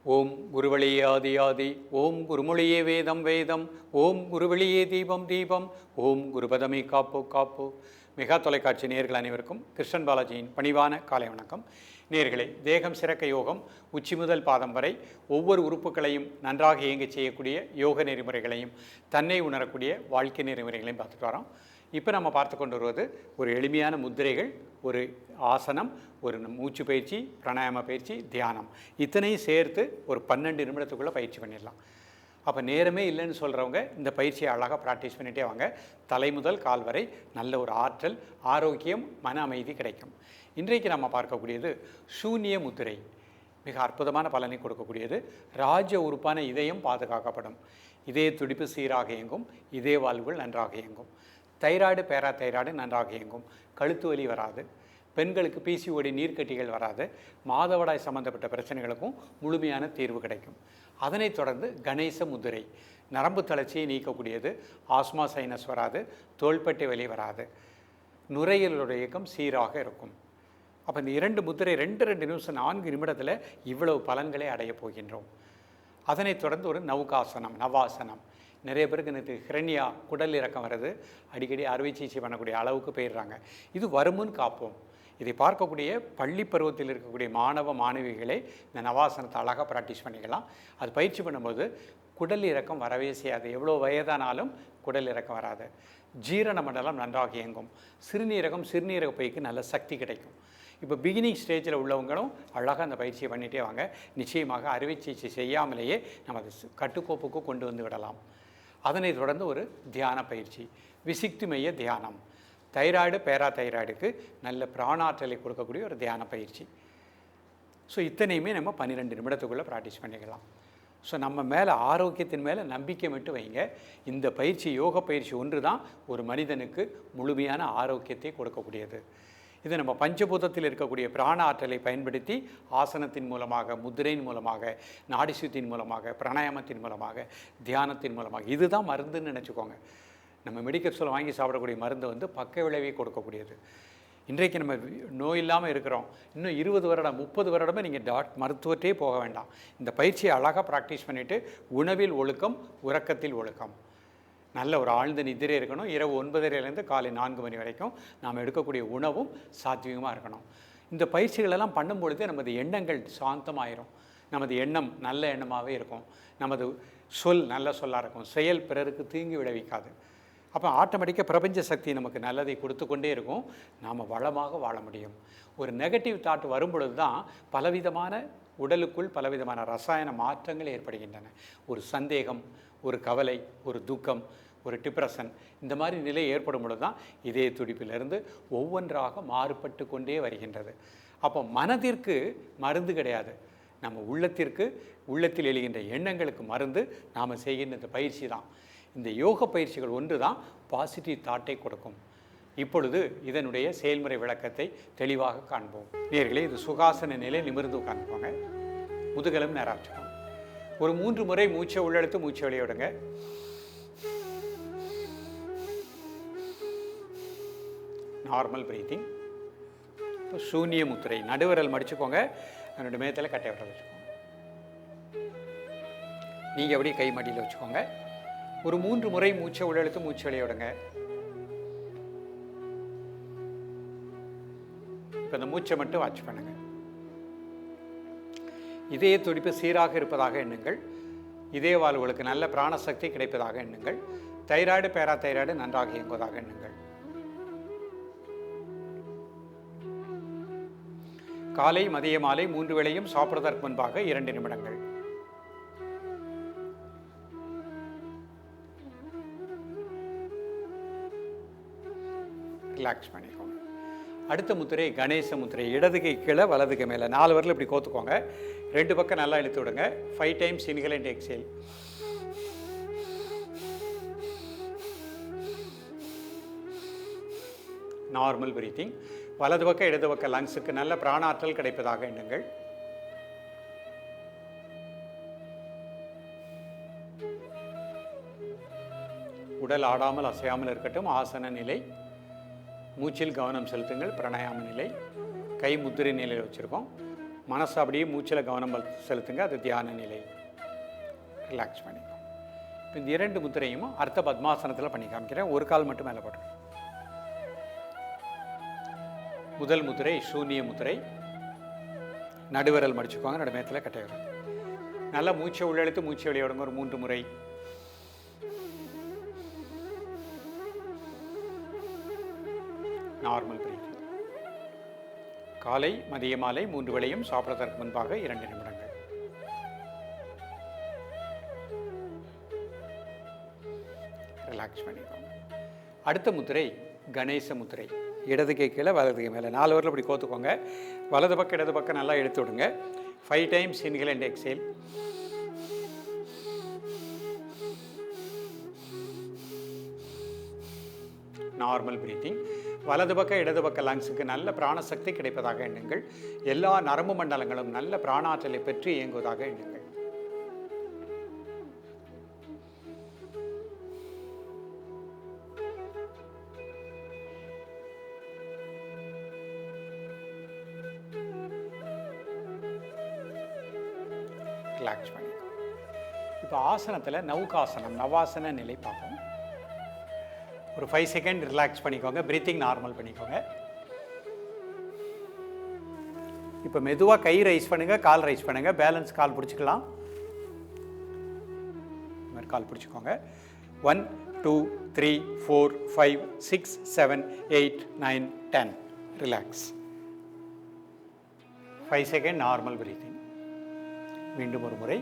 ஓம் குருவழியே ஆதி ஆதி, ஓம் குருமொழியே வேதம் வேதம், ஓம் குருவழியே தீபம் தீபம், ஓம் குருபதமே காப்பு காப்பு. மெகா தொலைக்காட்சி நேயர்கள் அனைவருக்கும் கிருஷ்ணன் பாலாஜியின் பணிவான காலை வணக்கம். நேயர்களே, தேகம் சிறக்க யோகம், உச்சி முதல் பாதம் வரை ஒவ்வொரு உறுப்புகளையும் நன்றாக இயங்க செய்யக்கூடிய யோக நெறிமுறைகளையும் தன்னை உணரக்கூடிய வாழ்க்கை நெறிமுறைகளையும் பார்த்துட்டு வரோம். இப்போ நம்ம பார்த்து கொண்டு வருவது ஒரு எளிமையான முத்திரைகள், ஒரு ஆசனம், ஒரு மூச்சு பயிற்சி, பிராணாயாம பயிற்சி, தியானம், இத்தனையும் சேர்த்து ஒரு 12 நிமிடத்துக்குள்ளே பயிற்சி பண்ணிடலாம். அப்போ நேரமே இல்லைன்னு சொல்கிறவங்க இந்த பயிற்சியை அழகாக ப்ராக்டிஸ் பண்ணிகிட்டே வாங்க. தலை முதல் கால் வரை நல்ல ஒரு ஆற்றல், ஆரோக்கியம், மன அமைதி கிடைக்கும். இன்றைக்கு நம்ம பார்க்கக்கூடியது சூன்ய முத்திரை. மிக அற்புதமான பலனை கொடுக்கக்கூடியது. ராஜ உறுப்பான இதயம் பாதுகாக்கப்படும். இதய துடிப்பு சீராக இயங்கும். இதய வாழ்வுகள் நன்றாக இயங்கும். தைராய்டு பேரா தைராய்டு நன்றாக இயங்கும். கழுத்து வலி வராது. பெண்களுக்கு பிசிஓடி நீர்க்கட்டிகள் வராது. மாதவிடாய் சம்பந்தப்பட்ட பிரச்சனைகளுக்கும் முழுமையான தீர்வு கிடைக்கும். அதனைத் தொடர்ந்து கணேச முதிரை, நரம்பு தளர்ச்சியை நீக்கக்கூடியது. ஆஸ்மா சைனஸ் வராது. தோள்பட்டை வலி வராது. நுரையீரலோட இயக்கம் சீராக இருக்கும். அப்போ இந்த 2 முத்திரை 2 நிமிஷம் 4 நிமிடத்தில் இவ்வளவு பலன்களை அடையப் போகின்றோம். அதனைத் தொடர்ந்து ஒரு நவுகாசனம், நவாசனம். நிறைய பேருக்கு எனக்கு ஹிரண்யா குடல் இறக்கம் வருது, அடிக்கடி அறுவை சிகிச்சை பண்ணக்கூடிய அளவுக்கு போயிடுறாங்க. இது வருமுன் காப்போம். இதை பார்க்கக்கூடிய பள்ளி பருவத்தில் இருக்கக்கூடிய மாணவ மாணவிகளை இந்த நவாசனத்தை அழகாக ப்ராக்டிஸ் பண்ணிக்கலாம். அது பயிற்சி பண்ணும்போது குடல் இறக்கம் வரவே செய்யாது. எவ்வளோ வயதானாலும் குடல் இறக்கம் வராது. ஜீரண மண்டலம் நன்றாக இயங்கும். சிறுநீரக பைக்கு நல்ல சக்தி கிடைக்கும். இப்போ பிகினிங் ஸ்டேஜில் உள்ளவங்களும் அழகாக அந்த பயிற்சியை பண்ணிகிட்டே வாங்க. நிச்சயமாக அறுவை சிகிச்சை செய்யாமலேயே நம்ம அதை கட்டுக்கோப்புக்கு கொண்டு வந்து விடலாம். அதனை தொடர்ந்து ஒரு தியான பயிற்சி, விசிக்தி மைய தியானம். தைராய்டு பேரா தைராய்டுக்கு நல்ல பிராணாற்றலை கொடுக்கக்கூடிய ஒரு தியான பயிற்சி. ஸோ இத்தனையுமே நம்ம 12 நிமிடத்துக்குள்ளே ப்ராக்டிஸ் பண்ணிக்கலாம். ஸோ நம்ம மேலே ஆரோக்கியத்தின் மேலே நம்பிக்கை மட்டும் வைங்க. இந்த பயிற்சி, யோக பயிற்சி ஒன்று தான் ஒரு மனிதனுக்கு முழுமையான ஆரோக்கியத்தை கொடுக்கக்கூடியது. இது நம்ம பஞ்சபூதத்தில் இருக்கக்கூடிய பிராண ஆற்றலை பயன்படுத்தி ஆசனத்தின் மூலமாக, முத்திரையின் மூலமாக, நாடிசுத்தின் மூலமாக, பிராணாயாமத்தின் மூலமாக, தியானத்தின் மூலமாக, இதுதான் மருந்துன்னு நினச்சிக்கோங்க. நம்ம மெடிக்கல் ஸ்டோரில் வாங்கி சாப்பிடக்கூடிய மருந்து பக்க விளைவை கொடுக்கக்கூடியது. இன்றைக்கு நம்ம நோய் இல்லாமல் இருக்கிறோம். இன்னும் 20 வருடம் 30 வருடமே நீங்கள் மருத்துவத்தையே போக வேண்டாம். இந்த பயிற்சியை அழகாக ப்ராக்டிஸ் பண்ணிவிட்டு உணவில் ஒழுக்கம், உறக்கத்தில் ஒழுக்கம், நல்ல ஒரு ஆழ்ந்த நிதிரை இருக்கணும். இரவு 9:30 காலை 4 மணி வரைக்கும் நாம் எடுக்கக்கூடிய உணவும் சாத்வீகமாக இருக்கணும். இந்த பயிற்சிகளெல்லாம் பண்ணும்பொழுதே நமது எண்ணங்கள் சாந்தமாயிரும். நமது எண்ணம் நல்ல எண்ணமாகவே இருக்கும். நமது சொல் நல்ல சொல்லாக இருக்கும். செயல் பிறருக்கு தீங்கு விளைவிக்காது. அப்போ ஆட்டோமேட்டிக்காக பிரபஞ்ச சக்தி நமக்கு நல்லதை கொடுத்து கொண்டே இருக்கும். நாம் வளமாக வாழ முடியும். ஒரு நெகட்டிவ் தாட் வரும்பொழுது தான் பலவிதமான உடலுக்குள் பலவிதமான ரசாயன மாற்றங்கள் ஏற்படுகின்றன. ஒரு சந்தேகம், ஒரு கவலை, ஒரு துக்கம், ஒரு டிப்ரெஷன், இந்த மாதிரி நிலை ஏற்படும் பொழுது தான் இதய துடிப்பிலிருந்து ஒவ்வொன்றாக மாறுபட்டு கொண்டே வருகின்றது. அப்போ மனதிற்கு மருந்து கிடையாது. நம்ம உள்ளத்தில் எழுகின்ற எண்ணங்களுக்கு மருந்து நாம் செய்கின்ற இந்த பயிற்சி தான். இந்த யோக பயிற்சிகள் ஒன்று தான் பாசிட்டிவ் தாட்டை கொடுக்கும். இப்பொழுது இதனுடைய செயல்முறை விளக்கத்தை தெளிவாக காண்போம். நேயர்களே, இது சுகாசன நிலை. நிமிர்ந்து உட்கார்ந்துக்கோங்க. முதுகெலும் நேராச்சுக்கோங்க. ஒரு 3 முறை மூச்சை உள்ளெடுத்து மூச்சை வெளியே விடுங்க. Normal breathing. இப்போ சூன்ய முத்திரை. நடுவிரல் மடிச்சுக்கோங்க. என்னோட மேத்தில் கட்டை விரல் வச்சுக்கோங்க. நீங்கள் அப்படியே கை மடியில் வச்சுக்கோங்க. ஒரு 3 முறை மூச்சை உள்ளெடுத்து மூச்சை வெளியே விடுங்க. இப்போ இந்த மூச்சை மட்டும் வாட்ச் பண்ணுங்க. இதய துடிப்பு சீராக இருப்பதாக எண்ணுங்கள். இதய வாழ்வுகளுக்கு நல்ல பிராணசக்தி கிடைப்பதாக எண்ணுங்கள். தைராய்டு பேரா தைராய்டு நன்றாக இயங்குவதாக எண்ணுங்கள். காலை, மதிய, மாலை 3 வேளையும் சாப்பிடுவதற்கு முன்பாக 2 நிமிடங்கள். ரிலாக்ஸ் பண்ணிக்கோங்க. அடுத்த முத்திரை கணேச முத்திரை. இடது கை கீழே, வலது கை மேலே, 4 விரல் இப்படி கோத்துக்கோங்க. 2 பக்கம் நல்லா இழுத்து விடுங்க. 5 times inhale and exhale. Normal breathing. வலது பக்கம் இடது பக்கம் லங்ஸுக்கு நல்ல பிராணாற்றல் கிடைப்பதாக எண்ணுங்கள். உடல் ஆடாமல் அசையாமல் இருக்கட்டும். ஆசன நிலை. மூச்சில் கவனம் செலுத்துங்கள். பிராணாயாம நிலை. கை முத்திரை நிலையில் வச்சுருக்கோம். மனசு அப்படியே மூச்சில் கவனம் செலுத்துங்க. அது தியான நிலை. ரிலாக்ஸ் பண்ணிக்கோங்க. இப்போ இந்த 2 முத்திரையும் அர்த்த பத்மாசனத்தில் பண்ணி காமிக்கிறேன். ஒரு கால் மட்டும் மேலே போட்டுருங்க. முதல் முத்திரை சூன்ய முத்திரை. நடுவிரல் மடிச்சுக்கோங்க. நடுமயத்தில் கட்டை வரும். நல்லா மூச்சை உள்ளெழுத்து மூச்சை வெளியே விடுங்க. ஒரு 3 முறை. Normal breath. காலை மதிய மாலை 3 வேளையும் சாப்பிடுவதற்கு முன்பாக 2 நிமிடங்கள். ரிலாக்ஸ் பண்ணிக்கோங்க. அடுத்த முத்திரை கணேச முத்திரை. இடது கை கீழே வலது கை மேலே 4 வரல இப்படி கோத்துக்கோங்க. வலது பக்கம் இடது பக்கம் நல்லா எடுத்து விடுங்க. 5 times inhale and exhale. Normal breathing. வலது பக்கம் இடது பக்க லங்ஸுக்கு நல்ல பிராணசக்தி கிடைப்பதாக எண்ணுங்கள். எல்லா நரம்பு மண்டலங்களும் நல்ல பிராணாற்றலை பெற்று இயங்குவதாக எண்ணுங்கள். ரிலாக்ஸ் பண்ணிக்கோங்க. இப்போ ஆசனத்தில் நௌகாசனம் நவாசன நிலை பார்ப்போம். ஒரு 5 செகண்ட் ரிலாக்ஸ் பண்ணிக்கோங்க. பிரீத்திங் நார்மல் பண்ணிக்கோங்க. இப்போ மெதுவாக கை ரைஸ் பண்ணுங்க, கால் ரைஸ் பண்ணுங்க. பேலன்ஸ் கால் பிடிச்சிக்கலாம். இந்த மாதிரி கால் பிடிச்சிக்கோங்க. 1 2 3 4 5 6 7 8 9 10. ரிலாக்ஸ். 5 second normal breathing. மீண்டும் ஒரு முறை.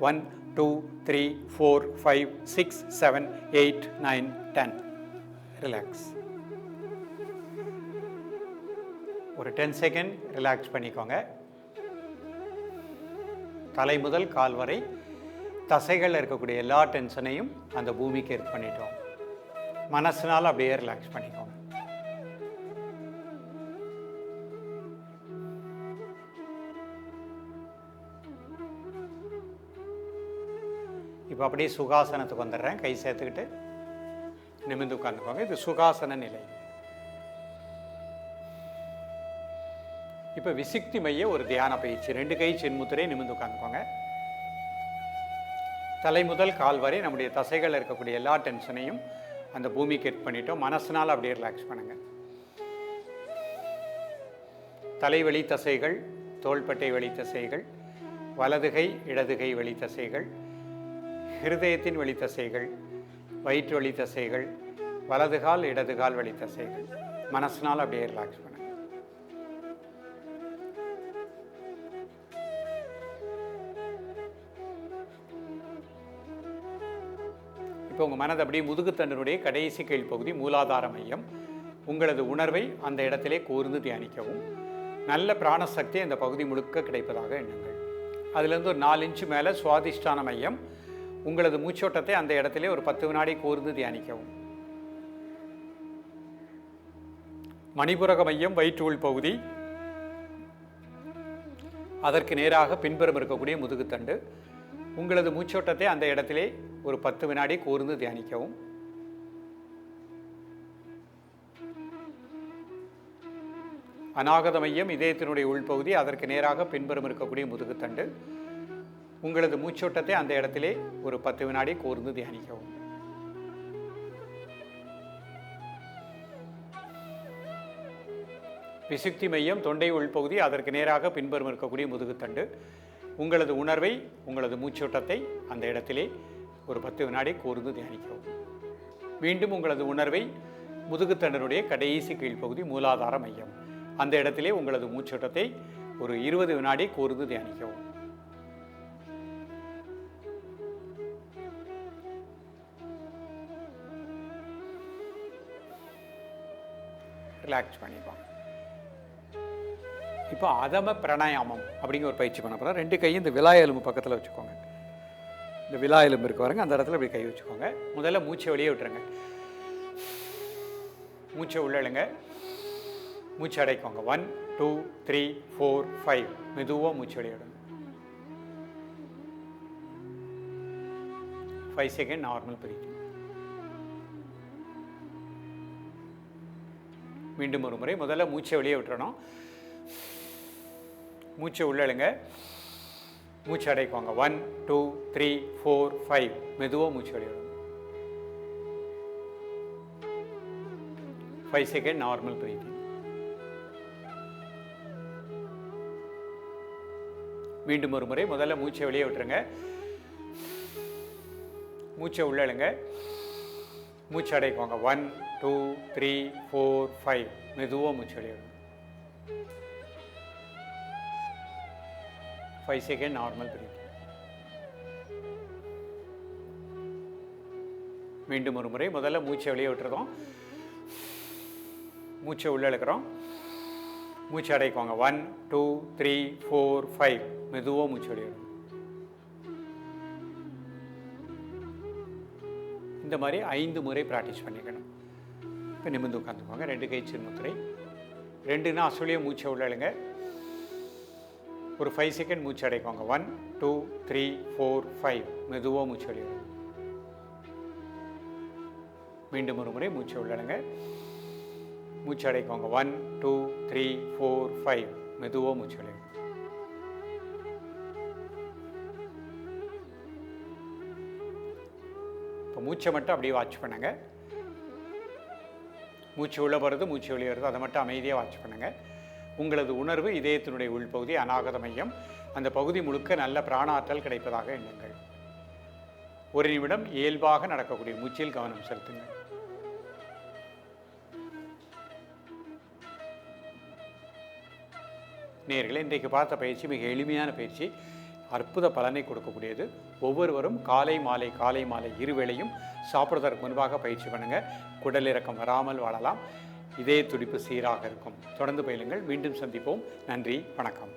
1 2 3 4 5 6 7 8 9 10. ரிலாக்ஸ். ஒரு 10 செகண்ட் ரிலாக்ஸ் பண்ணிக்கோங்க. தலை முதல் கால் வரை தசைகளில் இருக்கக்கூடிய எல்லா டென்ஷனையும் அந்த பூமிக்கு ஏற்ப பண்ணிட்டோம். மனசுனால அப்படியே ரிலாக்ஸ் பண்ணிக்கோங்க. இப்போ அப்படியே சுகாசனத்துக்கு வந்துடுறேன். கை சேர்த்துக்கிட்டு நிமிர்ந்து உட்காந்துக்கோங்க. இது சுகாசன நிலை. இப்போ விசுக்தி மைய ஒரு தியான பயிற்சி. 2 கை சின்முத்திரை. நிமிர்ந்து உட்காந்துக்கோங்க. தலை முதல் கால் வரை நம்முடைய தசைகள் இருக்கக்கூடிய எல்லா டென்ஷனையும் அந்த பூமிக்கு ஏற்ப பண்ணிட்டோம். மனசுனால் அப்படியே ரிலாக்ஸ் பண்ணுங்க. தலைவலி தசைகள், தோள்பட்டை வலி தசைகள், வலதுகை இடதுகை வலி தசைகள், ஹிருதயத்தின் வலி தசைகள், வயிற்று வலி தசைகள், வலதுகால் இடதுகால் வலி தசைகள். மனசுனால் அப்படியே ரிலாக்ஸ் பண்ணுங்க. இப்போ உங்கள் மனது அப்படியே முதுகுத்தண்டினுடைய கடைசி கீழ்ப்பகுதி மூலாதார மையம். உங்களது உணர்வை அந்த இடத்திலே கூர்ந்து தியானிக்கவும். நல்ல பிராணசக்தி அந்த பகுதி முழுக்க கிடைப்பதாக எண்ணுங்கள். அதுலேருந்து ஒரு 4 இன்ச்சு மேலே சுவாதிஷ்டான மையம். உங்களது மூச்சோட்டத்தை அந்த இடத்திலே ஒரு 10 வினாடி கூர்ந்து தியானிக்கவும். மணிபுரக மையம் வயிற்று உள் பகுதி. அதற்கு நேராக பின்புறம் இருக்கக்கூடிய முதுகுத்தண்டு. உங்களது மூச்சோட்டத்தை அந்த இடத்திலே ஒரு 10 வினாடி கூர்ந்து தியானிக்கவும். அநாகத மையம் இதயத்தினுடைய உள்பகுதி. அதற்கு நேராக பின்புறம் இருக்கக்கூடிய முதுகுத்தண்டு. உங்களது மூச்சோட்டத்தை அந்த இடத்திலே ஒரு 10 வினாடி கூர்ந்து தியானிக்கவும். விசுக்தி மையம் தொண்டை உள்பகுதி. அதற்கு நேராக பின்புறம் இருக்கக்கூடிய முதுகுத்தண்டு. உங்களது உணர்வை உங்களது மூச்சோட்டத்தை அந்த இடத்திலே ஒரு 10 வினாடி கூர்ந்து தியானிக்கவும். மீண்டும் உங்களது உணர்வை முதுகுத்தண்டனுடைய கடைசி கீழ்ப்பகுதி மூலாதார மையம். அந்த இடத்திலே உங்களது மூச்சோட்டத்தை ஒரு 20 வினாடி கூர்ந்து தியானிக்கவும். ரிலாக்ஸ் பண்ணிப்போம். இப்போ அதம பிராணாயாமம் அப்படிங்கிற ஒரு பயிற்சி பண்ண போகிறோம். 2 கையும் இந்த விலா எலும்பு பக்கத்தில் வச்சுக்கோங்க. இந்த விலா எலும்பு இருக்கு பாருங்க, அந்த இடத்துல இப்படி கை வச்சுக்கோங்க. முதல்ல மூச்சை வெளியே விட்டுருங்க. மூச்சை உள்ளழுங்க. மூச்சு அடைக்கோங்க. 1 2 3 4 5. மெதுவாக மூச்சு வெளியே விடுங்க. 5 செகண்ட் நார்மல் பிரீத்திங். மீண்டும் ஒரு முறை. முதல்ல மூச்சை வெளியே விட்டுறணும். மூச்சை உள்ளழுங்க. மூச்சு அடைக்குவாங்க. 1 2 3 4 5. மெதுவாக மூச்சு வெளியே விடணும். 5 செகண்ட் நார்மல் பிரீத்திங். மீண்டும் ஒரு முறை. முதல்ல மூச்சை வெளியே விட்டுருங்க. மூச்சை உள்ளழுங்க. மூச்சு அடைக்குவாங்க. 1 2 3 4 5. மெதுவாக மூச்சு வெளியே விடணும். 5 செகண்ட் நார்மல் பிரீத்திங். மீண்டும் ஒரு முறை. முதல்ல மூச்சை வெளியே விட்டுறோம். மூச்சை உள்ளே இழுக்கிறோம். மூச்சு அடைக்குவாங்க. 1 2 3 4 5. மெதுவாக மூச்சு வெளியே விடணும். இந்த மாதிரி 5 முறை ப்ராக்டிஸ் பண்ணிக்கணும். இப்போ நிமிர்ந்து உட்காந்துக்குவாங்க. 2 கை சின்முத்திரை. 2னா அசுலியாக மூச்சை உள்ளே இழுங்க. ஒரு 5 செகண்ட் மூச்சு அடைக்குவாங்க. 1 2 3 4 5. மெதுவாக மூச்சு வெளியே விடணும். மீண்டும் ஒரு முறை. மூச்சை உள்ளழுங்க. மூச்சு அடைக்குவாங்க. 1 2 3 4 5. மெதுவாக மூச்சு வெளியே விடணும். இப்போ மூச்சை மட்டும் அப்படியே வாட்ச் பண்ணுங்க. மூச்சு உள்ளே போகிறது, மூச்சு வெளியே வருது, அதை மட்டும் அமைதியாக வாட்ச் பண்ணுங்க. உங்களது உணர்வு இதயத்தினுடைய உள்பகுதி அநாகத மையம். அந்த பகுதி முழுக்க நல்ல பிராணாற்றல் கிடைப்பதாக எண்ணுங்கள். ஒரு நிமிடம் இயல்பாக நடக்கக்கூடிய மூச்சில் கவனம் செலுத்துங்கள். நேயர்களே, இன்றைக்கு பார்த்த பயிற்சி மிக எளிமையான பயிற்சி, அற்புத பலனை கொடுக்கக்கூடியது. ஒவ்வொருவரும் காலை மாலை இருவேளையும் சாப்பிட்றதற்கு முன்பாக பயிற்சி பண்ணுங்கள். குடலிறக்கம் வராமல் வாழலாம். இதய துடிப்பு சீராக இருக்கும். தொடர்ந்து பயிலுங்கள். மீண்டும் சந்திப்போம். நன்றி, வணக்கம்.